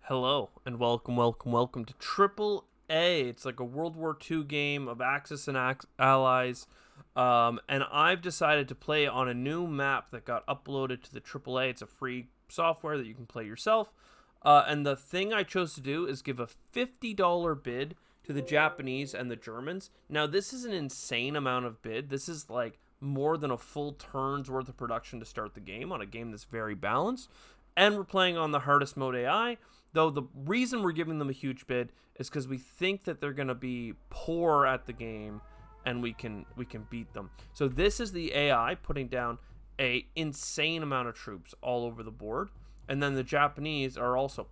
Hello and welcome to Triple A. It's like a World War II game of Axis and allies, and I've decided to play on a new map that got uploaded to the Triple A. It's a free software that you can play yourself, and the thing I chose to do is give a $50 bid to the Japanese and the Germans. Now this is an insane amount of bid. This is like more than a full turn's worth of production to start the game on a game that's very balanced, and we're playing on the hardest mode AI. Though the reason we're giving them a huge bid is because we think that they're going to be poor at the game, and we can beat them. So this is the AI putting down a insane amount of troops all over the board, and then the Japanese are also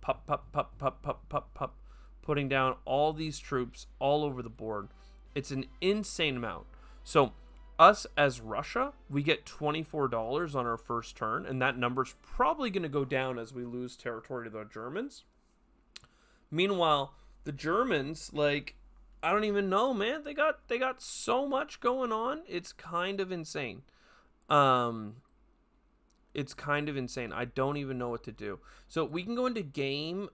putting down all these troops all over the board. It's an insane amount. So us as Russia, we get $24 on our first turn, and that number's probably going to go down as we lose territory to the Germans. Meanwhile, the Germans, like, I don't even know, man. They got so much going on. It's kind of insane. It's kind of insane. I don't even know what to do. So we can go into game,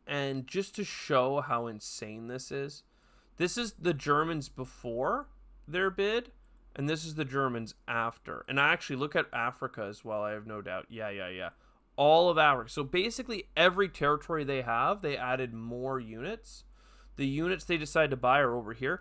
and just to show how insane this is the Germans before their bid. And this is the Germans after. And I actually look at Africa as well, I have no doubt. Yeah. All of Africa. So basically every territory they have, they added more units. The units they decided to buy are over here.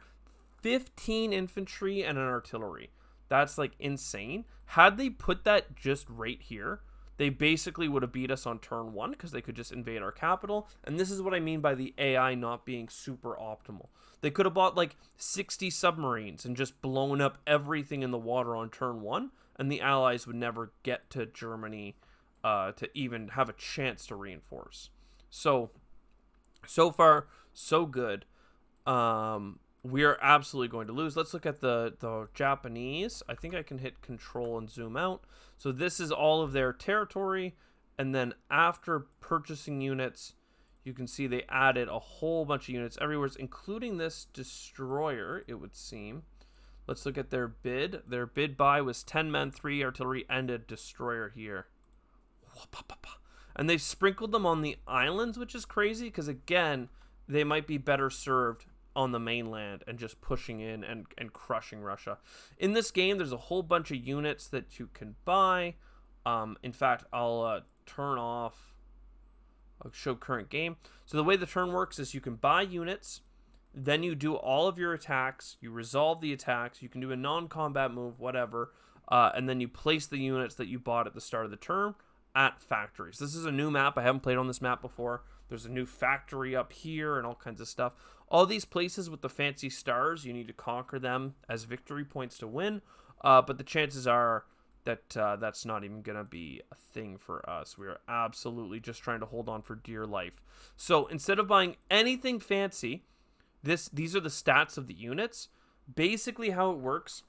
15 infantry and an artillery. That's like insane. Had they put that just right here, they basically would have beat us on turn one because they could just invade our capital. And this is what I mean by the AI not being super optimal. They could have bought like 60 submarines and just blown up everything in the water on turn one, and the Allies would never get to Germany to even have a chance to reinforce. So far, so good. We are absolutely going to lose. Let's look at the Japanese. I think I can hit control and zoom out. So this is all of their territory. And then after purchasing units, you can see they added a whole bunch of units everywhere, including this destroyer, it would seem. Let's look at their bid. Their bid buy was 10 men, 3 artillery, and a destroyer here. And they've sprinkled them on the islands, which is crazy because, again, they might be better served on the mainland and just pushing in and crushing Russia. In this game, there's a whole bunch of units that you can buy. In fact, I'll turn off. I'll show current game. So the way the turn works is you can buy units, then you do all of your attacks, you resolve the attacks, you can do a non-combat move, whatever, and then you place the units that you bought at the start of the turn at factories. This is a new map. I haven't played on this map before. There's a new factory up here and all kinds of stuff. All these places with the fancy stars, you need to conquer them as victory points to win, but the chances are that that's not even going to be a thing for us. We are absolutely just trying to hold on for dear life. So instead of buying anything fancy, these are the stats of the units. Basically how it works,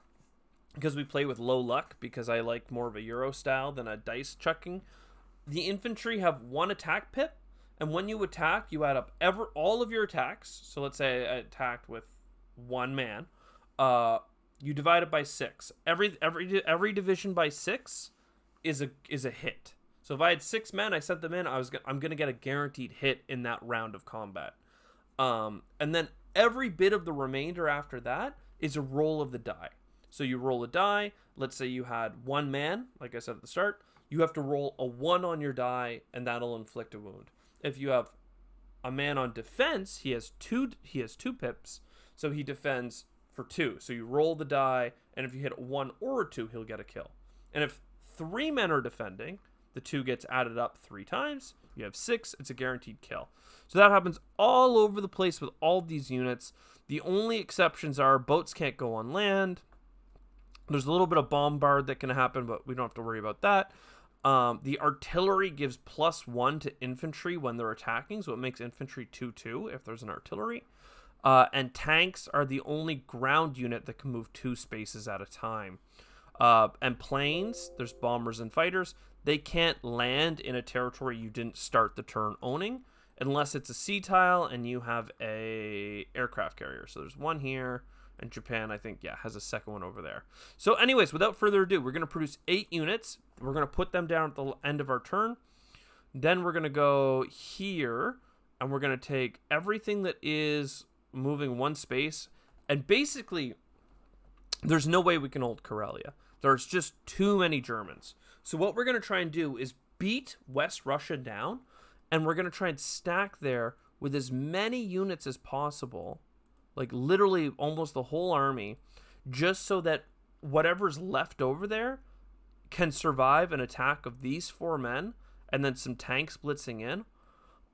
because we play with low luck, because I like more of a Euro style than a dice chucking, the infantry have 1 attack pip, and when you attack, you add up all of your attacks. So let's say I attacked with 1 man. You divide it by 6. Every division by 6 is a hit. So if I had 6 men, I sent them in. I'm gonna get a guaranteed hit in that round of combat. And then every bit of the remainder after that is a roll of the die. So you roll a die. Let's say you had 1 man, like I said at the start. You have to roll a 1 on your die, and that'll inflict a wound. If you have a man on defense, he has two pips, so he defends for 2. So you roll the die, and if you hit a 1 or a 2, he'll get a kill. And if 3 men are defending, the 2 gets added up 3 times. You have 6. It's a guaranteed kill. So that happens all over the place with all these units. The only exceptions are boats can't go on land. There's a little bit of bombard that can happen, but we don't have to worry about that. The artillery gives +1 to infantry when they're attacking, so it makes infantry 2/2 if there's an artillery. And tanks are the only ground unit that can move 2 spaces at a time. And planes, there's bombers and fighters. They can't land in a territory you didn't start the turn owning, unless it's a sea tile and you have a aircraft carrier. So there's 1 here, and Japan, I think, has a second one over there. So anyways, without further ado, we're going to produce 8 units. We're going to put them down at the end of our turn. Then we're going to go here and we're going to take everything that is moving one space, and basically there's no way we can hold Karelia. There's just too many Germans. So what we're going to try and do is beat West Russia down, and we're going to try and stack there with as many units as possible, like literally almost the whole army, just so that whatever's left over there can survive an attack of these 4 men and then some tanks blitzing in.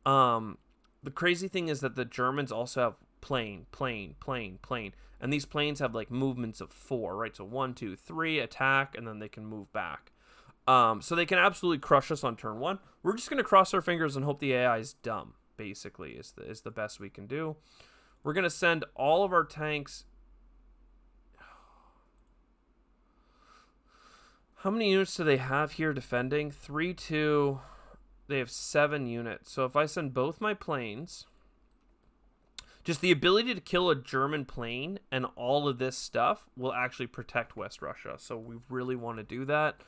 The crazy thing is that the Germans also have plane, and these planes have like movements of 4, right? So 1, 2, 3 attack, and then they can move back. So they can absolutely crush us on turn 1. We're just gonna cross our fingers and hope the AI is dumb. Basically, is the best we can do. We're gonna send all of our tanks. How many units do they have here defending? 3, 2. They have 7 units. So if I send both my planes, just the ability to kill a German plane and all of this stuff will actually protect West Russia. So we really want to do that.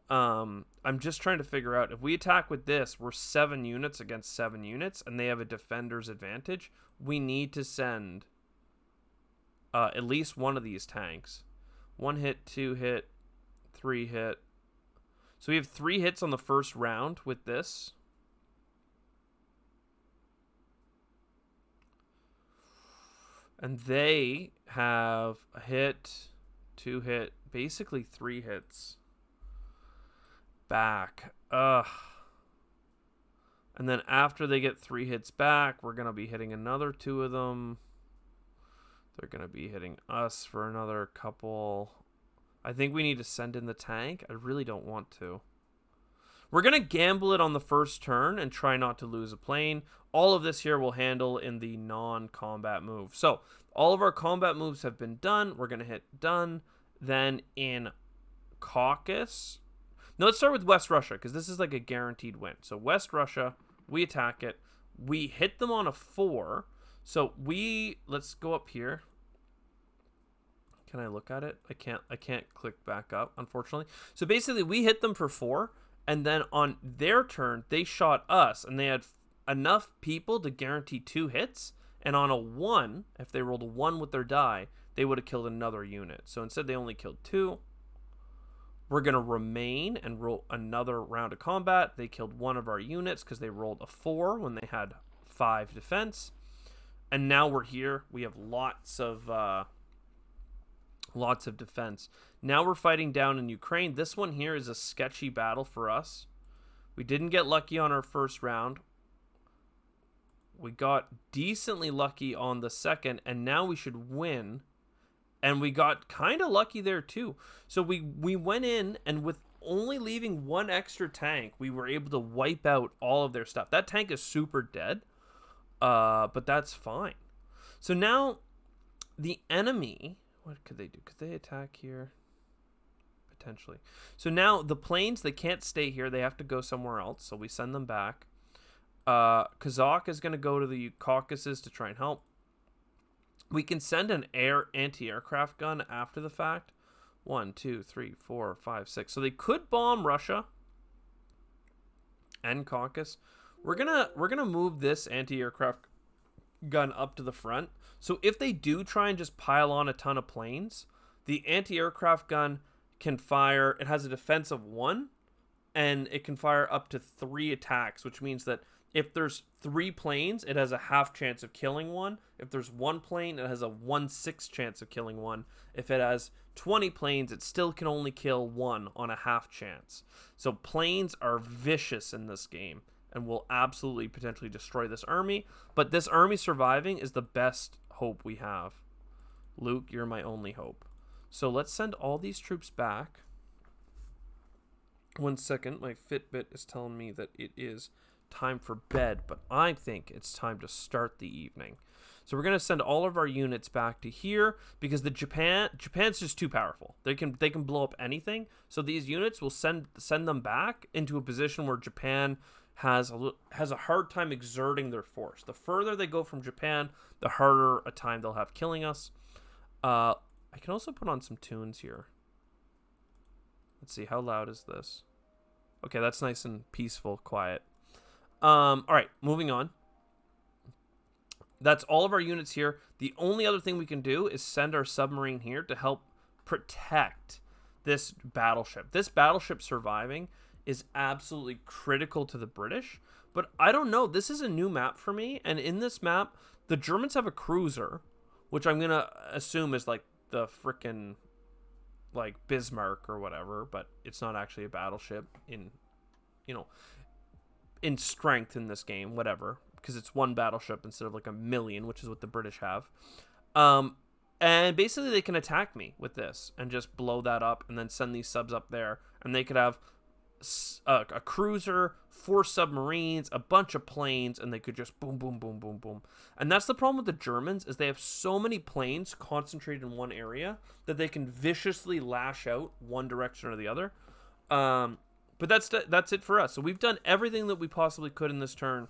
I'm just trying to figure out, if we attack with this, we're 7 units against 7 units, and they have a defender's advantage. We need to send at least one of these tanks. 1 hit, 2 hit, 3 hit. So we have 3 hits on the first round with this. And they have a hit, 2 hit, basically 3 hits back. Ugh. And then after they get 3 hits back, we're going to be hitting another 2 of them. They're going to be hitting us for another couple. I think we need to send in the tank. I really don't want to. We're going to gamble it on the first turn and try not to lose a plane. All of this here we'll handle in the non-combat move. So all of our combat moves have been done. We're going to hit done. Then in Caucasus. Now let's start with West Russia, because this is like a guaranteed win. So West Russia, we attack it. We hit them on a 4. So let's go up here. Can I look at it? I can't click back up, unfortunately. So basically we hit them for 4, and then on their turn they shot us, and they had enough people to guarantee 2 hits, and on a 1, if they rolled a 1 with their die, they would have killed another unit. So instead they only killed 2. We're going to remain and roll another round of combat. They killed 1 of our units because they rolled a 4 when they had 5 defense. And now we're here. We have lots of defense. Now we're fighting down in Ukraine. This one here is a sketchy battle for us. We didn't get lucky on our first round. We got decently lucky on the second, and now we should win. And we got kind of lucky there too. So we went in, and with only leaving 1 extra tank, we were able to wipe out all of their stuff. That tank is super dead, but that's fine. So now the enemy, what could they do? Could they attack here? Potentially. So now the planes, they can't stay here. They have to go somewhere else. So we send them back. Kazakh is going to go to the Caucasus to try and help. We can send an anti-aircraft gun after the fact. 1, 2, 3, 4, 5, 6. So they could bomb Russia and Caucasus. We're gonna move this anti-aircraft gun up to the front. So if they do try and just pile on a ton of planes, the anti-aircraft gun can fire. It has a defense of 1, and it can fire up to 3 attacks, which means that if there's 3 planes, it has a half chance of killing 1. If there's 1 plane, it has a 1/6 chance of killing 1. If it has 20 planes, it still can only kill 1 on a half chance. So planes are vicious in this game and will absolutely potentially destroy this army. But this army surviving is the best hope we have. Luke, you're my only hope. So let's send all these troops back. 1 second, my Fitbit is telling me that it is time for bed, but I think it's time to start the evening. So we're going to send all of our units back to here, because Japan's just too powerful. They can blow up anything. So these units will send them back into a position where Japan has a hard time exerting their force. The further they go from Japan, the harder a time they'll have killing us. I can also put on some tunes here. Let's see, how loud is this? Okay, that's nice and peaceful, quiet. All right, moving on. That's all of our units here. The only other thing we can do is send our submarine here to help protect this battleship. This battleship surviving is absolutely critical to the British. But I don't know. This is a new map for me. And in this map, the Germans have a cruiser, which I'm going to assume is like the frickin' like Bismarck or whatever. But it's not actually a battleship in, you know, in strength in this game, whatever. Because it's one battleship instead of like a million, which is what the British have. And basically they can attack me with this and just blow that up and then send these subs up there. And they could have a cruiser, 4 submarines, a bunch of planes, and they could just boom, boom, boom, boom, boom. And that's the problem with the Germans, is they have so many planes concentrated in one area that they can viciously lash out one direction or the other. But that's it for us. So we've done everything that we possibly could in this turn.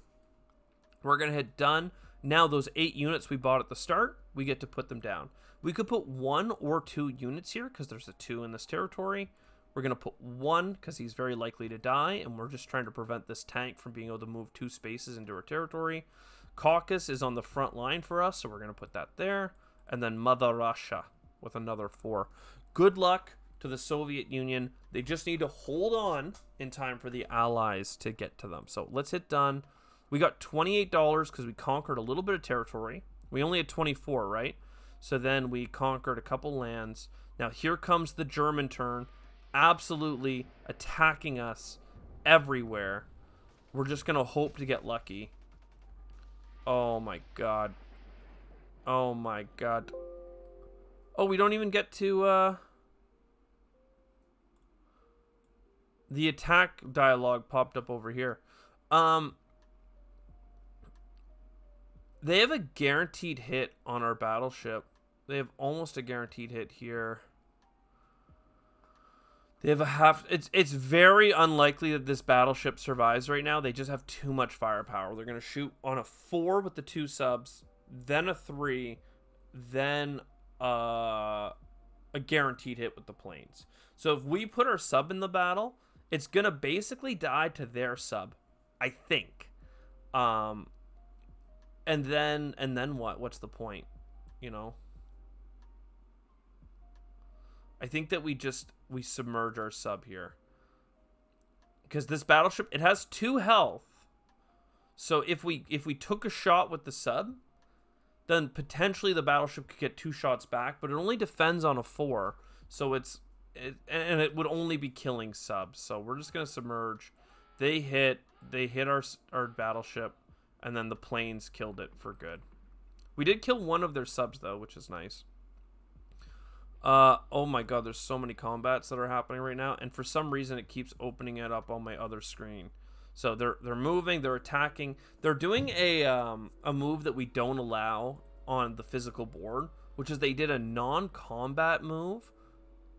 We're going to hit done. Now those 8 units we bought at the start, we get to put them down. We could put 1 or 2 units here because there's a 2 in this territory. We're going to put 1 because he's very likely to die, and we're just trying to prevent this tank from being able to move 2 spaces into our territory. Caucasus is on the front line for us, so we're going to put that there. And then Mother Russia with another 4. Good luck to the Soviet Union. They just need to hold on in time for the Allies to get to them. So let's hit done. We got $28 because we conquered a little bit of territory. We only had 24, right? So then we conquered a couple lands. Now here comes the German turn. Absolutely attacking us everywhere. We're just going to hope to get lucky. Oh my god. Oh my god. Oh, we don't even get to... The attack dialogue popped up over here. They have a guaranteed hit on our battleship. They have almost a guaranteed hit here. They have a half... It's very unlikely that this battleship survives right now. They just have too much firepower. They're going to shoot on a 4 with the 2 subs, then a 3, then a guaranteed hit with the planes. So if we put our sub in the battle, it's going to basically die to their sub, I think. And then what? What's the point? You know? I think that we submerge our sub here. Because this battleship, it has 2 health. So if we took a shot with the sub, then potentially the battleship could get 2 shots back, but it only defends on a 4. So and it would only be killing subs. So we're just going to submerge. They hit our battleship. And then the planes killed it for good. We did kill 1 of their subs, though, which is nice. Oh my god, there's so many combats that are happening right now. And for some reason, it keeps opening it up on my other screen. So they're moving, they're attacking. They're doing a move that we don't allow on the physical board, which is they did a non-combat move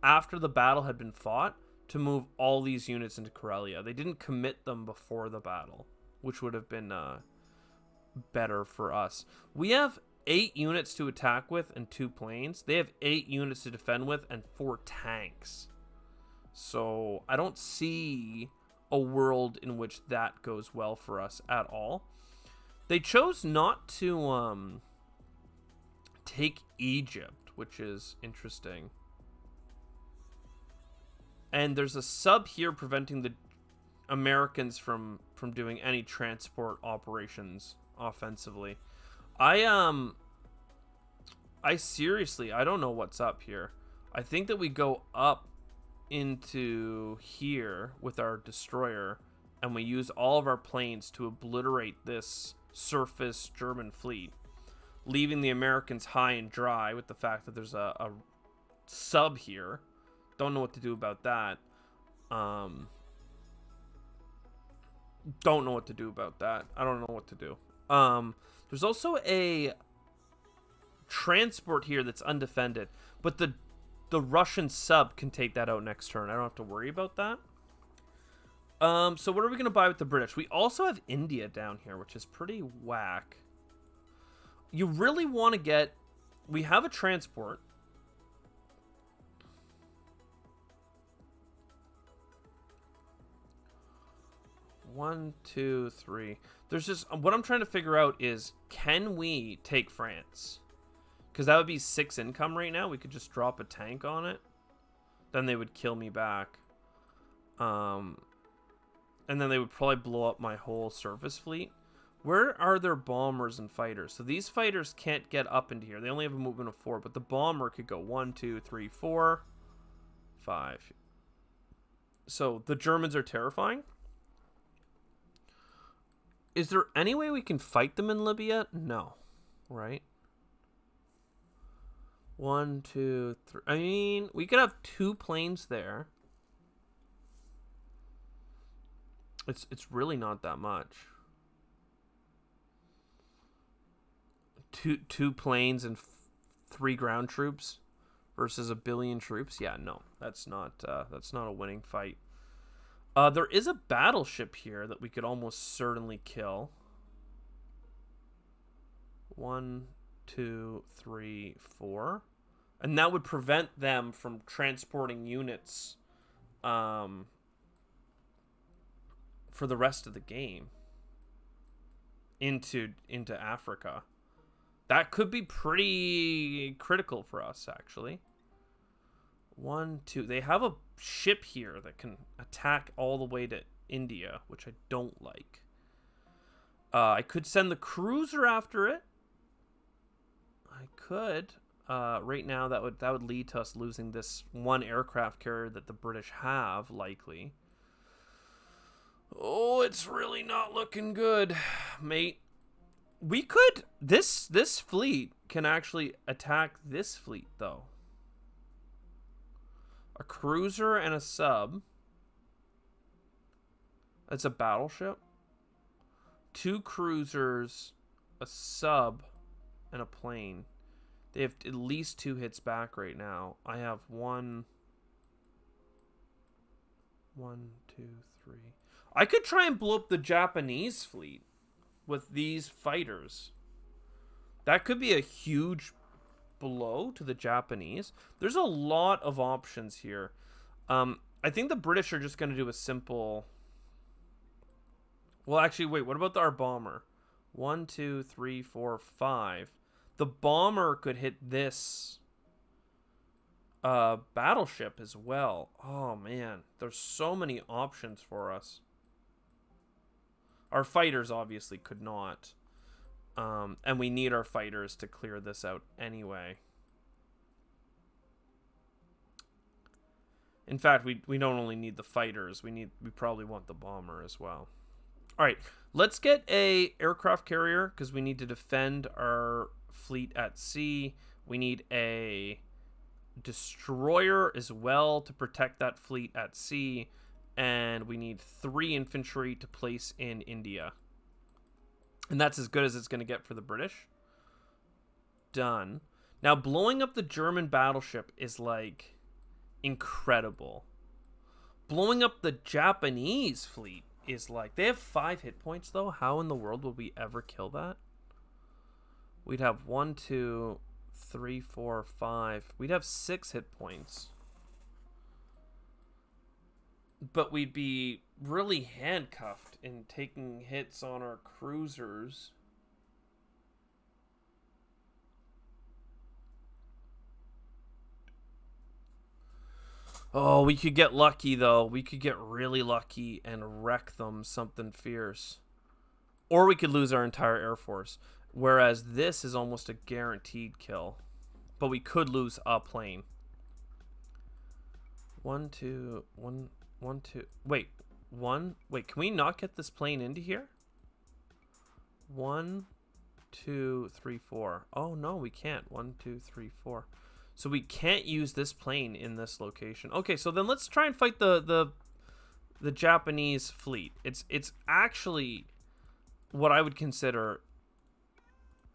after the battle had been fought to move all these units into Karelia. They didn't commit them before the battle, which would have been... better for us. We have 8 units to attack with and 2 planes. They have 8 units to defend with and 4 tanks. So I don't see a world in which that goes well for us at all. They chose not to take Egypt, which is interesting. And there's a sub here preventing the Americans from doing any transport operations offensively. I seriously, I don't know what's up here. I think that we go up into here with our destroyer and we use all of our planes to obliterate this surface German fleet, leaving the Americans high and dry with the fact that there's a sub here. Don't know what to do about that. Don't know what to do about that. I don't know what to do. There's also a transport here that's undefended, but the Russian sub can take that out next turn. I don't have to worry about that. So what are we going to buy with the British? We also have India down here, which is pretty whack. You really want to get... We have a transport. 1, 2, 3. There's just what I'm trying to figure out is, can we take France? Because that would be 6 income right now. We could just drop a tank on it. Then they would kill me back. And then they would probably blow up my whole surface fleet. Where are their bombers and fighters? So these fighters can't get up into here. They only have a movement of 4, but the bomber could go 1, 2, 3, 4, 5. So the Germans are terrifying. Is there any way we can fight them in Libya? No. Right? 1, 2, 3. I mean, we could have 2 planes there. It's really not that much. Two planes and 3 ground troops versus 1 billion troops. Yeah, no, that's not a winning fight. There is a battleship here that we could almost certainly kill. 1, 2, 3, 4, and that would prevent them from transporting units for the rest of the game into Africa. That could be pretty critical for us, actually. 1, 2. They have a ship here that can attack all the way to India, which I don't like. I could send the cruiser after it. I could. Right now, that would lead to us losing this 1 aircraft carrier that the British have, likely. Oh, it's really not looking good, mate. We could... This fleet can actually attack this fleet, though. A cruiser and a sub. That's a battleship. 2 cruisers, a sub, and a plane. They have at least 2 hits back right now. I have 1, 2, 3. I could try and blow up the Japanese fleet with these fighters. That could be a huge blow to the Japanese. There's a lot of options here. I think the British are just going to do a simple... Well, actually, wait. What about our bomber? 1, 2, 3, 4, 5. The bomber could hit this battleship as well. Oh, man. There's so many options for us. Our fighters obviously could not. And we need our fighters to clear this out anyway. In fact, we don't only need the fighters. We probably want the bomber as well. All right, let's get a aircraft carrier because we need to defend our fleet at sea. We need a destroyer as well to protect that fleet at sea. And we need 3 infantry to place in India. And that's as good as it's going to get for the British. Done. Now, blowing up the German battleship is, like, incredible. Blowing up the Japanese fleet is, like... They have 5 hit points, though. How in the world would we ever kill that? We'd have 1, 2, 3, 4, 5. We'd have 6 hit points. But we'd be really handcuffed in taking hits on our cruisers. Oh, we could get lucky, though. We could get really lucky and wreck them something fierce. Or we could lose our entire Air Force. Whereas this is almost a guaranteed kill. But we could lose a plane. 1, 2, 1... 1, 2. Wait. 1. Wait, can we not get this plane into here? 1, 2, 3, 4. Oh, no, we can't. 1, 2, 3, 4. So we can't use this plane in this location. Okay, so then let's try and fight the Japanese fleet. It's actually what I would consider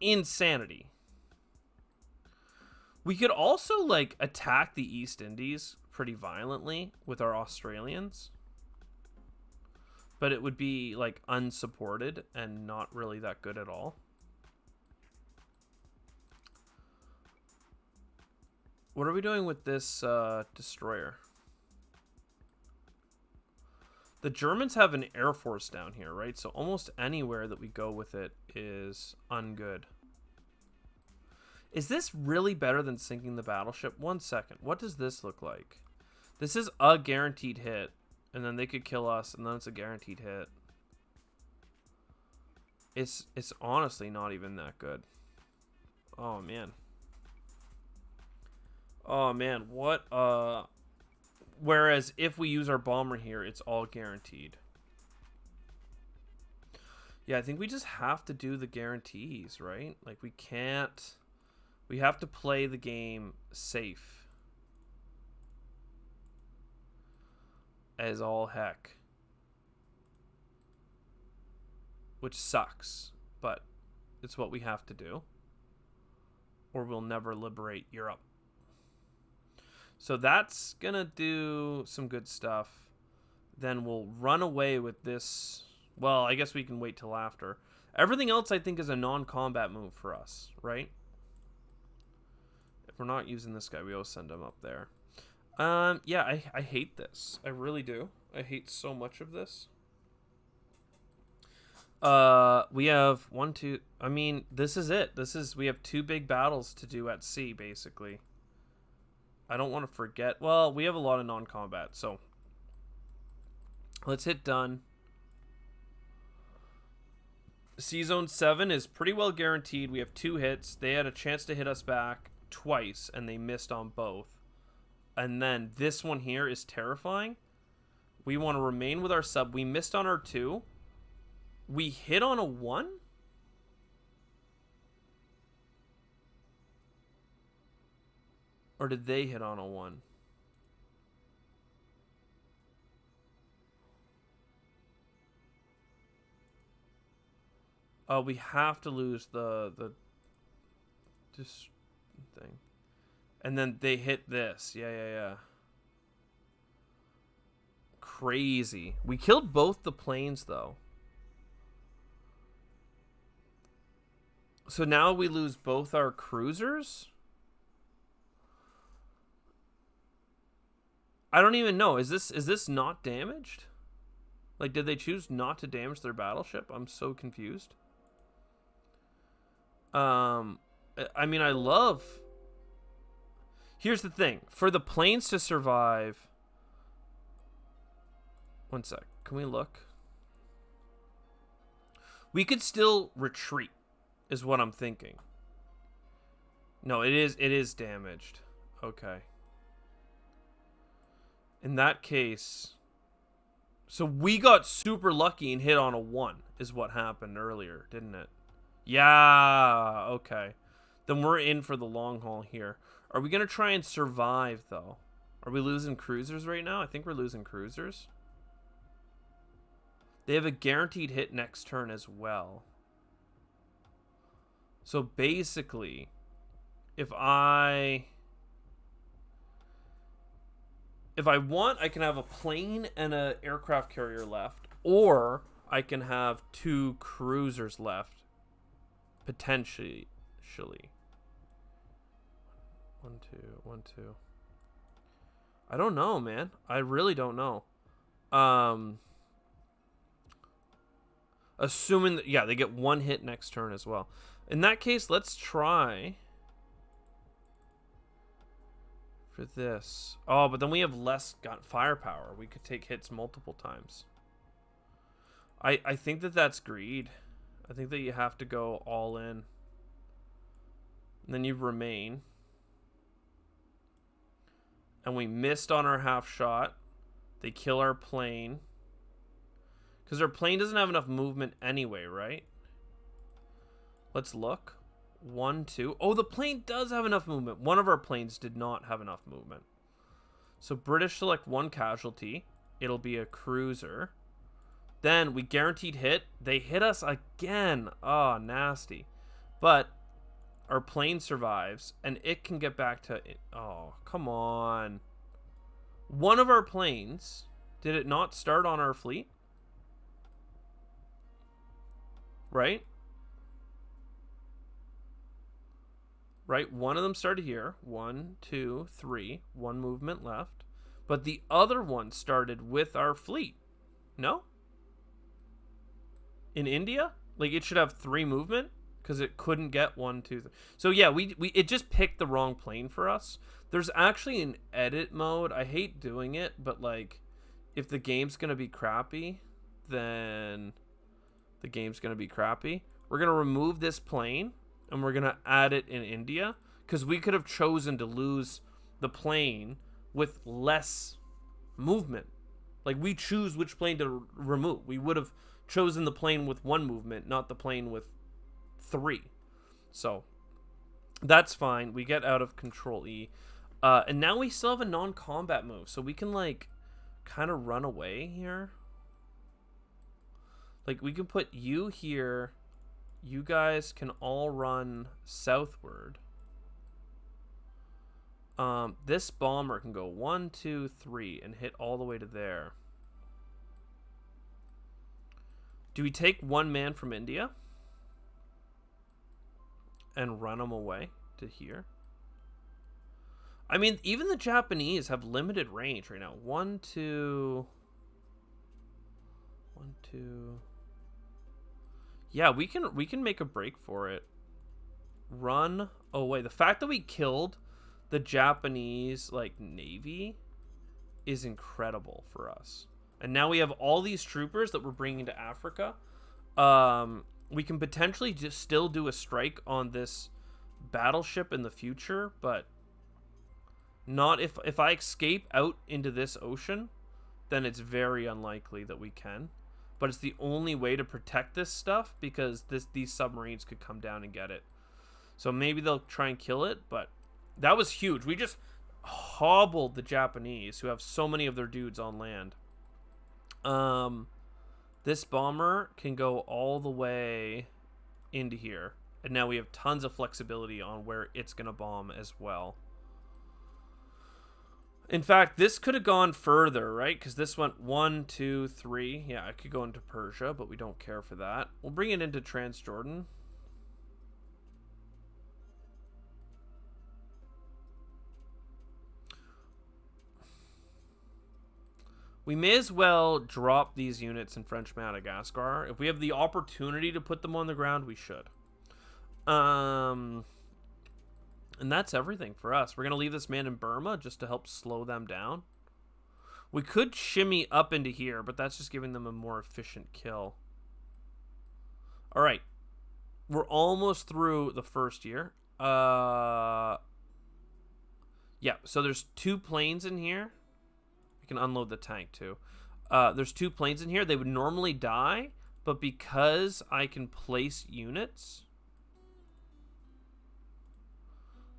insanity. We could also, like, attack the East Indies pretty violently with our Australians. But it would be, like, unsupported and not really that good at all. What are we doing with this destroyer? The Germans have an air force down here, right? So almost anywhere that we go with it is ungood. Is this really better than sinking the battleship? 1 second. What does this look like? This is a guaranteed hit. And then they could kill us, and then it's a guaranteed hit. It's honestly not even that good. Oh, man. Oh, man. What, Whereas if we use our bomber here, it's all guaranteed. Yeah, I think we just have to do the guarantees, right? Like, we can't... We have to play the game safe. As all heck. Which sucks, but it's what we have to do. Or we'll never liberate Europe. So that's gonna do some good stuff. Then we'll run away with this. Well, I guess we can wait till after. Everything else I think is a non-combat move for us, right? If we're not using this guy, we always send him up there. Yeah, I hate this. I really do. I hate so much of this. We have 1, 2... I mean, this is it. We have 2 big battles to do at sea, basically. I don't want to forget. Well, we have a lot of non-combat, so... Let's hit done. Sea Zone 7 is pretty well guaranteed. We have 2 hits. They had a chance to hit us back twice, and they missed on both. And then this one here is terrifying. We want to remain with our sub. We missed on our 2. We hit on a 1? Or did they hit on a 1? Oh, we have to lose this thing. And then they hit this. Yeah. Crazy. We killed both the planes, though. So now we lose both our cruisers? I don't even know. Is this not damaged? Like, did they choose not to damage their battleship? I'm so confused. I mean, I love... Here's the thing. For the planes to survive... 1 sec. Can we look? We could still retreat, is what I'm thinking. No, it is damaged. Okay. In that case... So we got super lucky and hit on a 1, is what happened earlier, didn't it? Yeah, okay. Then we're in for the long haul here. Are we going to try and survive, though? Are we losing cruisers right now? I think we're losing cruisers. They have a guaranteed hit next turn as well. So basically, if I want, I can have a plane and an aircraft carrier left, or I can have 2 cruisers left, potentially. 1, 2, 1, 2. I don't know, man. I really don't know. Assuming that, yeah, they get 1 hit next turn as well. In that case, let's try for this. Oh, but then we have less firepower. We could take hits multiple times. I think that's greed. I think that you have to go all in. And then you remain. And we missed on our half shot. They kill our plane. Because our plane doesn't have enough movement anyway, right? Let's look. 1, 2. Oh, the plane does have enough movement. One of our planes did not have enough movement. So British select 1 casualty. It'll be a cruiser. Then we guaranteed hit. They hit us again. Oh, nasty. But our plane survives, and it can get back to... Oh, come on. One of our planes, did it not start on our fleet? Right? Right? One of them started here. 1, 2, 3. 1 movement left. But the other one started with our fleet. No? In India? Like, it should have 3 movement? Because it couldn't get 1, 2, 3. So, yeah, it just picked the wrong plane for us. There's actually an edit mode. I hate doing it, but, like, if the game's going to be crappy, then the game's going to be crappy. We're going to remove this plane, and we're going to add it in India. Because we could have chosen to lose the plane with less movement. Like, we choose which plane to remove. We would have chosen the plane with 1 movement, not the plane with 3. So that's fine. We get out of Control E. And now we still have a non-combat move. So we can, like, kind of run away here. Like, we can put you here. You guys can all run southward. This bomber can go 1, 2, 3 and hit all the way to there. Do we take 1 man from India and run him away to here? I mean, even the Japanese have limited range right now. 1, 2. 1, 2. Yeah, we can make a break for it. Run away. The fact that we killed the Japanese, like, navy is incredible for us. And now we have all these troopers that we're bringing to Africa. We can potentially just still do a strike on this battleship in the future, but not if I escape out into this ocean, then it's very unlikely that we can. But it's the only way to protect this stuff because these submarines could come down and get it. So maybe they'll try and kill it, but that was huge. We just hobbled the Japanese, who have so many of their dudes on land. This bomber can go all the way into here. And now we have tons of flexibility on where it's going to bomb as well. In fact, this could have gone further, right? Because this went 1, 2, 3. Yeah, it could go into Persia, but we don't care for that. We'll bring it into Transjordan. We may as well drop these units in French Madagascar. If we have the opportunity to put them on the ground, we should. And that's everything for us. We're going to leave this man in Burma just to help slow them down. We could shimmy up into here, but that's just giving them a more efficient kill. All right. We're almost through the first year. Yeah, so there's 2 planes in here. We can unload the tank too. There's 2 planes in here. They would normally die, but because I can place units,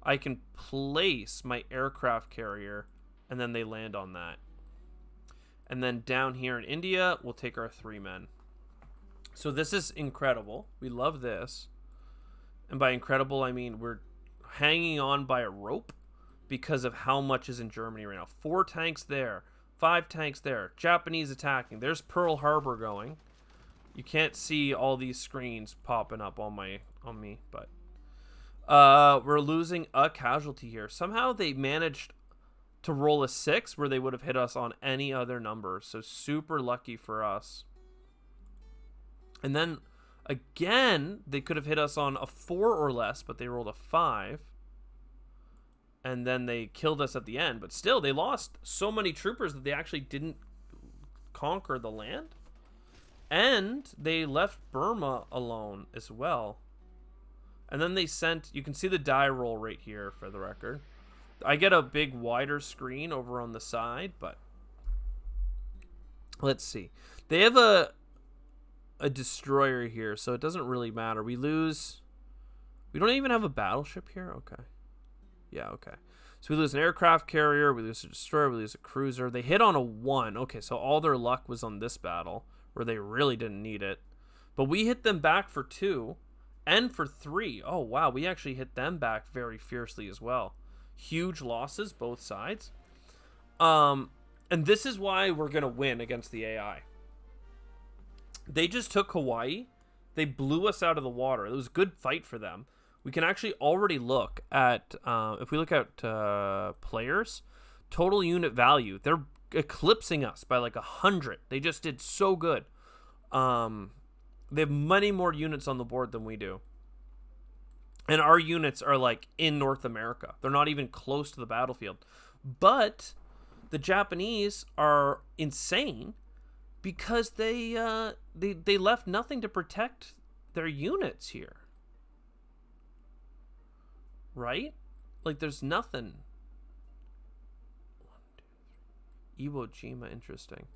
I can place my aircraft carrier, and then they land on that. And then down here in India, we'll take our 3 men. So this is incredible. We love this. And by incredible, I mean we're hanging on by a rope because of how much is in Germany right now. 4 tanks there. 5 tanks there. Japanese attacking. There's Pearl Harbor going. You can't see all these screens popping up on me, but we're losing a casualty here. Somehow they managed to roll a 6 where they would have hit us on any other number. So super lucky for us. And then again, they could have hit us on a 4 or less, but they rolled a 5. And then they killed us at the end. But still, they lost so many troopers that they actually didn't conquer the land. And they left Burma alone as well. And then they sent... You can see the die roll right here for the record. I get a big wider screen over on the side, but... Let's see. They have a destroyer here, so it doesn't really matter. We lose... We don't even have a battleship here? Okay. Yeah, okay. So we lose an aircraft carrier, we lose a destroyer, we lose a cruiser. They hit on a 1. Okay, so all their luck was on this battle, where they really didn't need it. But we hit them back for 2 and for 3. Oh, wow, we actually hit them back very fiercely as well. Huge losses, both sides. And this is why we're going to win against the AI. They just took Hawaii. They blew us out of the water. It was a good fight for them. We can actually already look at, if we look at players, total unit value, they're eclipsing us by like 100. They just did so good. They have many more units on the board than we do. And our units are like in North America. They're not even close to the battlefield. But the Japanese are insane because they left nothing to protect their units here. Right? Like there's nothing. Iwo Jima, interesting.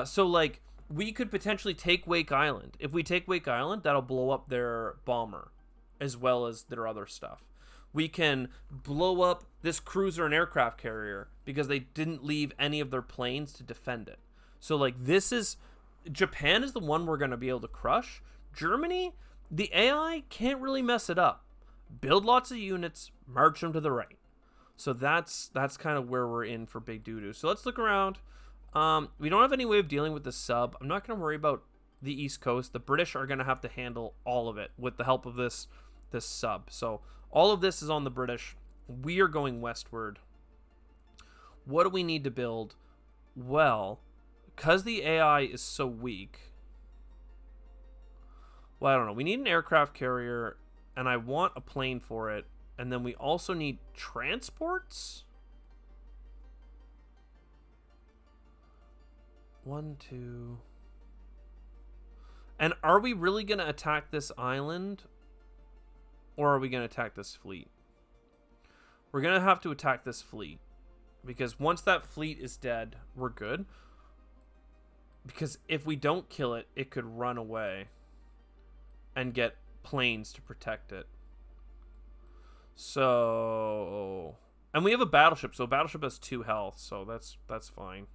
So like we could potentially take Wake Island. If we take Wake Island, that'll blow up their bomber as well as their other stuff. We can blow up this cruiser and aircraft carrier because they didn't leave any of their planes to defend it. So like this is, Japan is the one we're going to be able to crush. Germany, the AI can't really mess it up. Build lots of units, march them to the right. So that's kind of where we're in for big doo-doo. So let's look around. We don't have any way of dealing with the sub. I'm not going to worry about the East Coast. The British are going to have to handle all of it with the help of this sub. So all of this is on the British. We are going westward. What do we need to build? Well, because the AI is so weak, well, I don't know. We need an aircraft carrier, and I want a plane for it. And then we also need transports. 1, 2. And are we really going to attack this island? Or are we going to attack this fleet? We're going to have to attack this fleet. Because once that fleet is dead, we're good. Because if we don't kill it, it could run away. And get planes to protect it. So... And we have a battleship. So a battleship has 2 health. So that's fine.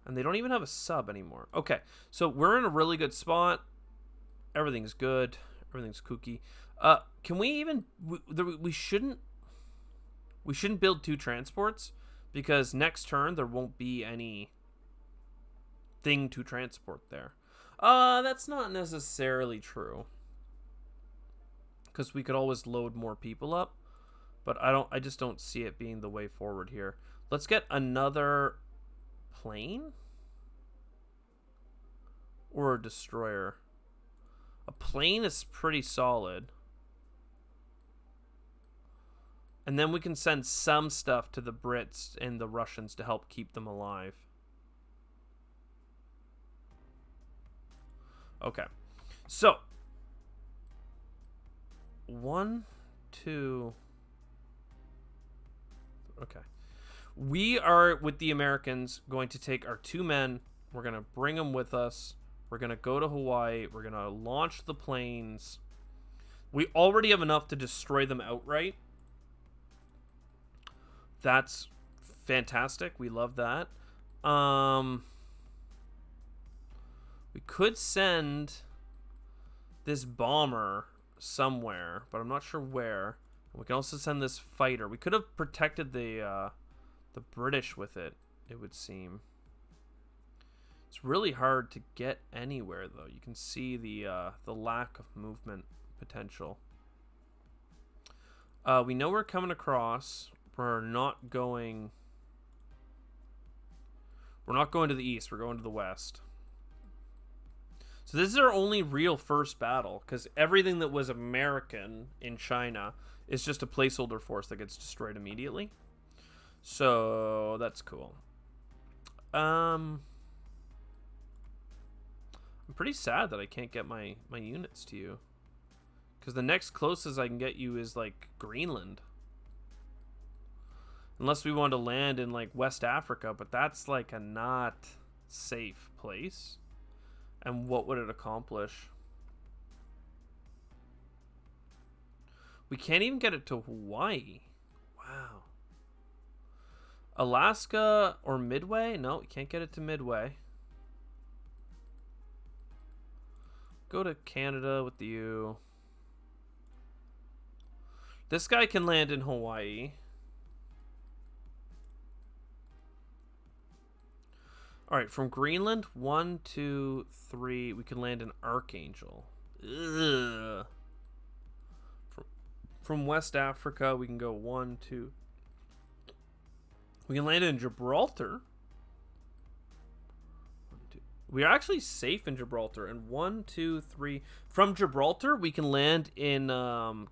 And they don't even have a sub anymore. Okay. So we're in a really good spot. Everything's good. Everything's kooky. Can we even... We shouldn't build 2 transports. Because next turn, there won't be any thing to transport there. That's not necessarily true. Because we could always load more people up. But I just don't see it being the way forward here. Let's get another plane? Or a destroyer? A plane is pretty solid. And then we can send some stuff to the Brits and the Russians to help keep them alive. Okay. So. 1, 2. Okay. We are, with the Americans, going to take our 2 men. We're going to bring them with us. We're going to go to Hawaii. We're going to launch the planes. We already have enough to destroy them outright. That's fantastic. We love that. We could send this bomber somewhere, but I'm not sure where. We can also send this fighter. We could have protected the British with it, it would seem. It's really hard to get anywhere, though. You can see the lack of movement potential. We know we're coming across. We're not going to the east. We're going to the west. So this is our only real first battle, because everything that was American in China is just a placeholder force that gets destroyed immediately. So that's cool. I'm pretty sad that I can't get my units to you, because the next closest I can get you is like Greenland. Unless we want to land in like West Africa, but that's like a not safe place. And what would it accomplish? We can't even get it to Hawaii. Wow. Alaska or Midway? No, we can't get it to Midway. Go to Canada with you. This guy can land in Hawaii. All right, from Greenland, 1, 2, 3. We can land in Archangel. Ugh. From West Africa, we can go 1, 2. We can land in Gibraltar. We are actually safe in Gibraltar. And 1, 2, 3. From Gibraltar, we can land in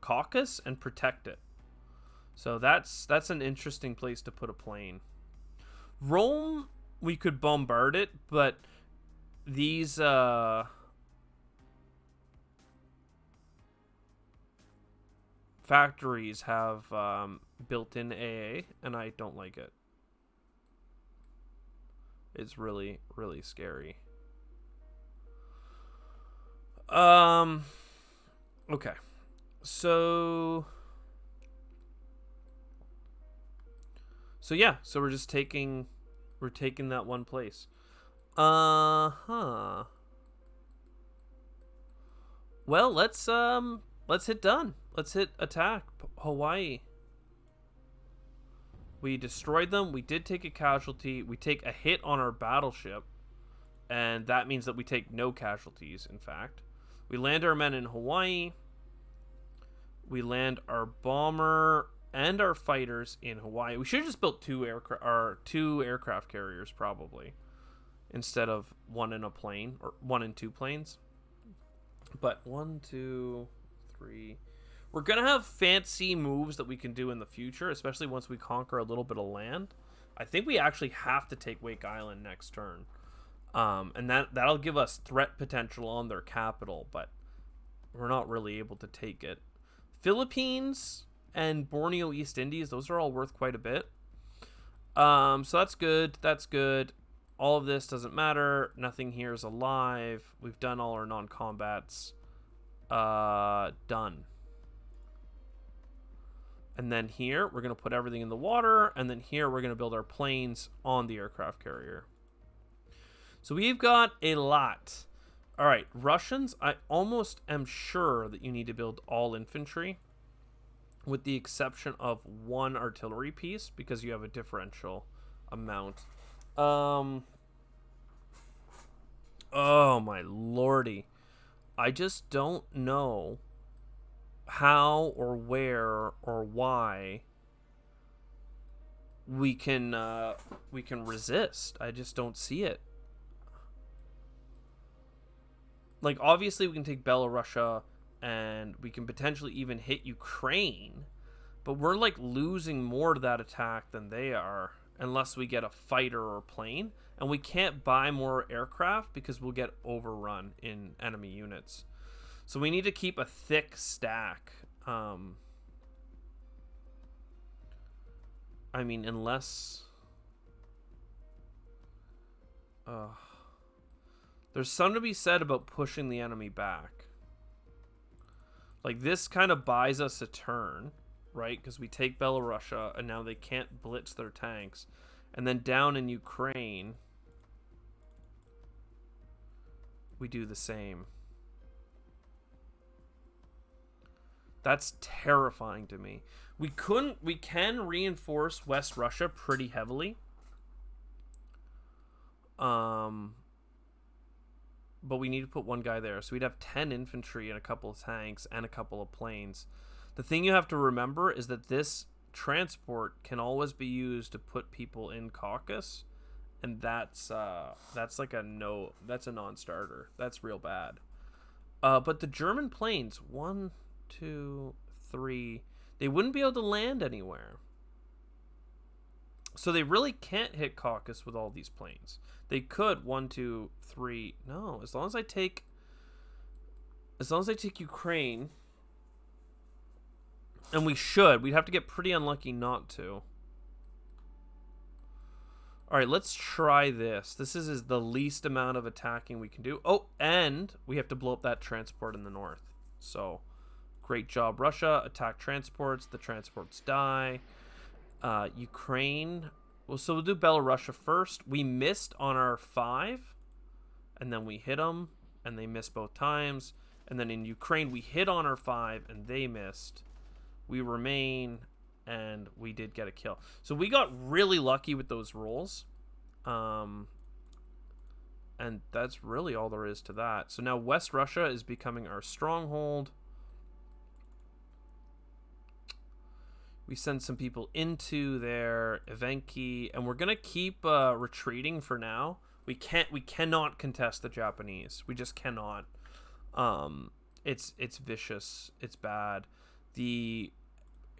Caucasus and protect it. So that's an interesting place to put a plane. Rome, we could bombard it, but these factories have built-in AA, and I don't like it. It's really, really scary. Okay. So yeah, so we're taking that one place. Well, let's hit done. Let's hit attack Hawaii. We destroyed them. We did take a casualty. We take a hit on our battleship, and that means that we take no casualties, in fact. We land our men in Hawaii. We land our bomber and our fighters in Hawaii. We should have just built two aircraft carriers, probably, instead of one in a plane, or one in two planes. But 1, 2, 3. We're going to have fancy moves that we can do in the future, especially once we conquer a little bit of land. I think we actually have to take Wake Island next turn. And that'll give us threat potential on their capital, but we're not really able to take it. Philippines and Borneo East Indies, those are all worth quite a bit. So that's good. That's good. All of this doesn't matter. Nothing here is alive. We've done all our non-combats. Done. And then here, we're going to put everything in the water. And then here, we're going to build our planes on the aircraft carrier. So we've got a lot. All right, Russians, I almost am sure that you need to build all infantry, with the exception of one artillery piece, because you have a differential amount. Oh, my lordy. I just don't know how or where or why we can resist. I just don't see it. Like, obviously we can take Belarusia and we can potentially even hit Ukraine, but we're like losing more to that attack than they are unless we get a fighter or plane, and we can't buy more aircraft because we'll get overrun in enemy units. So we need to keep a thick stack. I mean, unless... there's something to be said about pushing the enemy back. Like, this kind of buys us a turn, right? Because we take Belarusia, and now they can't blitz their tanks. And then down in Ukraine, we do the same. That's terrifying to me. We can reinforce West Russia pretty heavily. But we need to put one guy there. So we'd have 10 infantry and a couple of tanks and a couple of planes. The thing you have to remember is that this transport can always be used to put people in Caucasus, and that's like a no. That's a non-starter. That's real bad. But the German planes, 1, 2, 3, they wouldn't be able to land anywhere. So they really can't hit Caucasus with all these planes. They could 1, 2, 3. No, as long as I take Ukraine, and we'd have to get pretty unlucky not to. All right, let's try this. This is the least amount of attacking we can do. Oh, and we have to blow up that transport in the north. So, great job, Russia. Attack transports. The transports die. Ukraine. Well, so we'll do Belarusia first. We missed on our 5, and then we hit them, and they missed both times. And then in Ukraine, we hit on our 5, and they missed. We remain, and we did get a kill. So we got really lucky with those rolls. And that's really all there is to that. So now West Russia is becoming our stronghold. We send some people into their event key, and we're gonna keep retreating for now. We cannot contest the Japanese. We just cannot. It's vicious. It's bad. The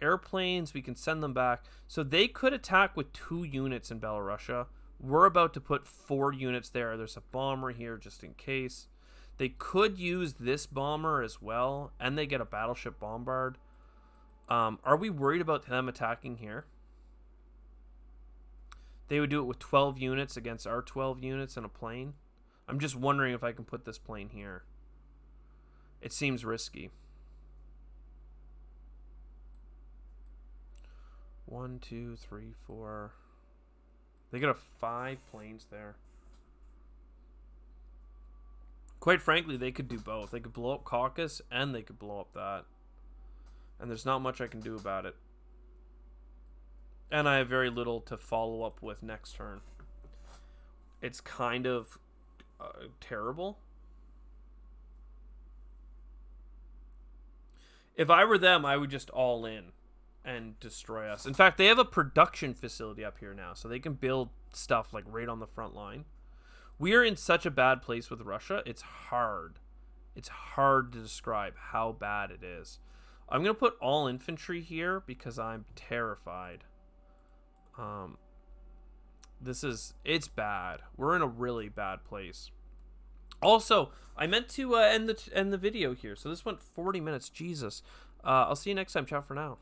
airplanes, we can send them back. So they could attack with 2 units in Belarusia. We're about to put 4 units there. There's a bomber here just in case. They could use this bomber as well, and they get a battleship bombard. Are we worried about them attacking here? They would do it with 12 units against our 12 units in a plane. I'm just wondering if I can put this plane here. It seems risky. 1, 2, 3, 4. They got 5 planes there. Quite frankly, they could do both. They could blow up Caucasus and they could blow up that. And there's not much I can do about it. And I have very little to follow up with next turn. It's kind of terrible. If I were them, I would just all in and destroy us. In fact, they have a production facility up here now, so they can build stuff like right on the front line. We are in such a bad place with Russia. It's hard. It's hard to describe how bad it is. I'm going to put all infantry here because I'm terrified. It's bad. We're in a really bad place. Also, I meant to end the video here. So this went 40 minutes. Jesus. I'll see you next time. Ciao for now.